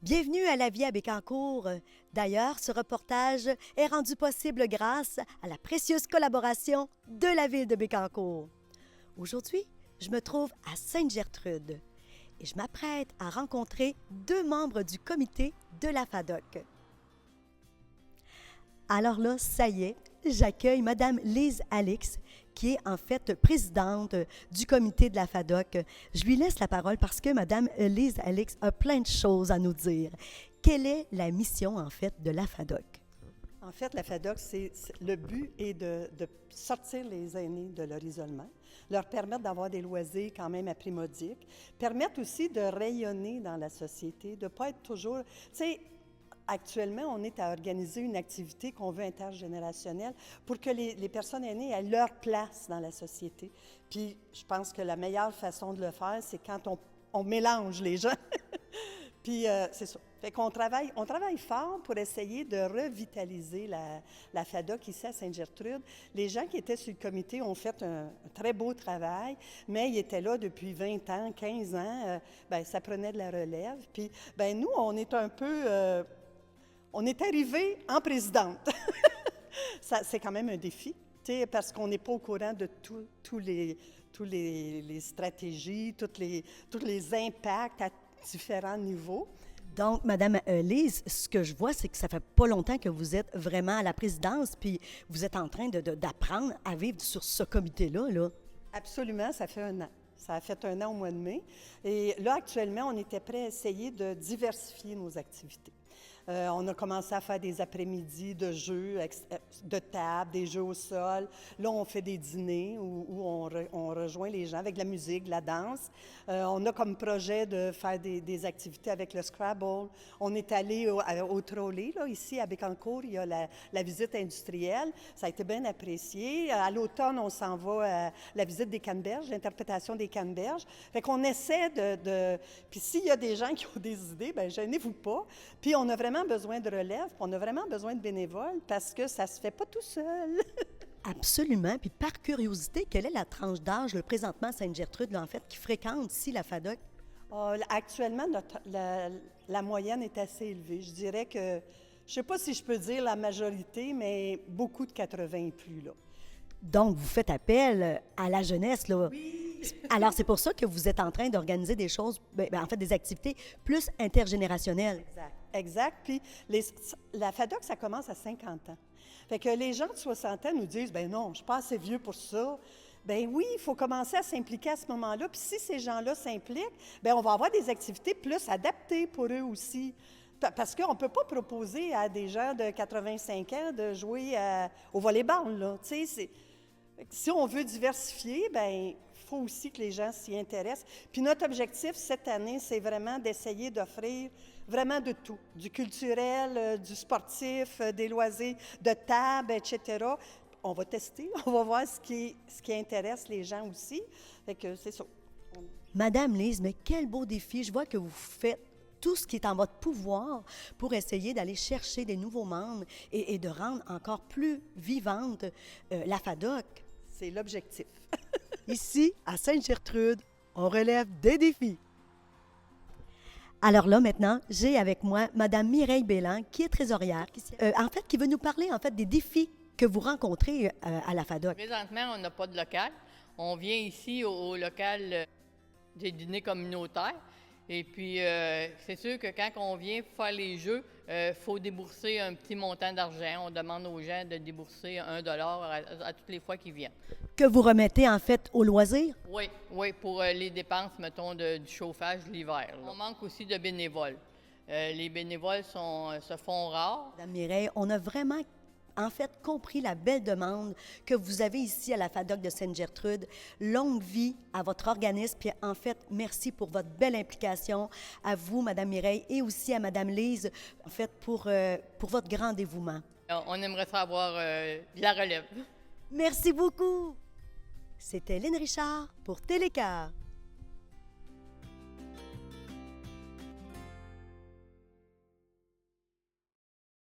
Bienvenue à La Vie à Bécancour. D'ailleurs, ce reportage est rendu possible grâce à la précieuse collaboration de la ville de Bécancour. Aujourd'hui, je me trouve à Sainte-Gertrude et je m'apprête à rencontrer deux membres du comité de la FADOC. Alors là, ça y est, j'accueille Madame Lise Alix, qui est en fait présidente du comité de la FADOC. Je lui laisse la parole parce que Madame Lise Alix a plein de choses à nous dire. Quelle est la mission en fait de la FADOC? En fait, la FADOC, le but est de sortir les aînés de leur isolement, leur permettre d'avoir des loisirs quand même à prix modique, permettre aussi de rayonner dans la société, de ne pas être toujours... Tu sais, actuellement, on est à organiser une activité qu'on veut intergénérationnelle pour que les personnes aînées aient leur place dans la société. Puis, je pense que la meilleure façon de le faire, c'est quand on mélange les gens. Puis, c'est ça. Fait qu'on travaille fort pour essayer de revitaliser la FADOC ici à Sainte-Gertrude. Les gens qui étaient sur le comité ont fait un très beau travail, mais ils étaient là depuis 20 ans, 15 ans. Ça prenait de la relève. Puis, nous, on est un peu... on est arrivé en présidente. C'est quand même un défi, parce qu'on n'est pas au courant de tous les stratégies, tous les impacts à différents niveaux. Donc, Madame Lise, ce que je vois, c'est que ça fait pas longtemps que vous êtes vraiment à la présidence, puis vous êtes en train d'apprendre à vivre sur ce comité-là, là. Absolument, ça fait 1 an. Ça a fait 1 an au mois de mai. Et là, actuellement, on était prêt à essayer de diversifier nos activités. On a commencé à faire des après-midi de jeux de table, des jeux au sol. Là, on fait des dîners où on rejoint les gens avec de la musique, de la danse. On a comme projet de faire des activités avec le Scrabble. On est allé au trolley, là, ici à Bécancour. Il y a la visite industrielle. Ça a été bien apprécié. À l'automne, on s'en va à la visite des canneberges, l'interprétation des canneberges. Fait qu'on essaie de... Puis s'il y a des gens qui ont des idées, bien, gênez-vous pas. Puis on a vraiment besoin de relève, puis on a vraiment besoin de bénévoles parce que ça se fait pas tout seul. Absolument. Puis par curiosité, quelle est la tranche d'âge, le présentement à Sainte-Gertrude, là, en fait, qui fréquente ici la FADOC? Actuellement, la moyenne est assez élevée. Je dirais que, je ne sais pas si je peux dire la majorité, mais beaucoup de 80 et plus, là. Donc, vous faites appel à la jeunesse, là. Oui. Alors, c'est pour ça que vous êtes en train d'organiser des choses, en fait, des activités plus intergénérationnelles. Exact. Puis la FADOC, ça commence à 50 ans. Fait que les gens de 60 ans nous disent, ben non, je ne suis pas assez vieux pour ça. Ben oui, il faut commencer à s'impliquer à ce moment-là. Puis si ces gens-là s'impliquent, ben on va avoir des activités plus adaptées pour eux aussi. Parce qu'on ne peut pas proposer à des gens de 85 ans de jouer au volleyball, là. Tu sais, si on veut diversifier, bien, il faut aussi que les gens s'y intéressent. Puis notre objectif cette année, c'est vraiment d'essayer d'offrir vraiment de tout, du culturel, du sportif, des loisirs de table, etc. On va tester, on va voir ce qui intéresse les gens aussi. Fait que c'est ça. Madame Lise, mais quel beau défi! Je vois que vous faites tout ce qui est en votre pouvoir pour essayer d'aller chercher des nouveaux membres et de rendre encore plus vivante la FADOC. C'est l'objectif. Ici, à Sainte-Gertrude, on relève des défis. Alors là, maintenant, j'ai avec moi Mme Mireille Bélan, qui est trésorière, qui veut nous parler, en fait, des défis que vous rencontrez à la FADOC. Présentement, on n'a pas de local. On vient ici au local des dîners communautaires. Et puis, c'est sûr que quand on vient faire les jeux, il faut débourser un petit montant d'argent. On demande aux gens de débourser $1 à toutes les fois qu'ils viennent. Que vous remettez, en fait, au loisir? Oui, pour les dépenses, mettons, du chauffage l'hiver. On manque aussi de bénévoles. Les bénévoles se font rares. Madame Mireille, on a vraiment, en fait, compris la belle demande que vous avez ici à la FADOC de Sainte-Gertrude. Longue vie à votre organisme. Puis, en fait, merci pour votre belle implication à vous, Madame Mireille, et aussi à Madame Lise, en fait, pour votre grand dévouement. On aimerait savoir de la relève. Merci beaucoup! C'était Lynne Richard pour Télécar.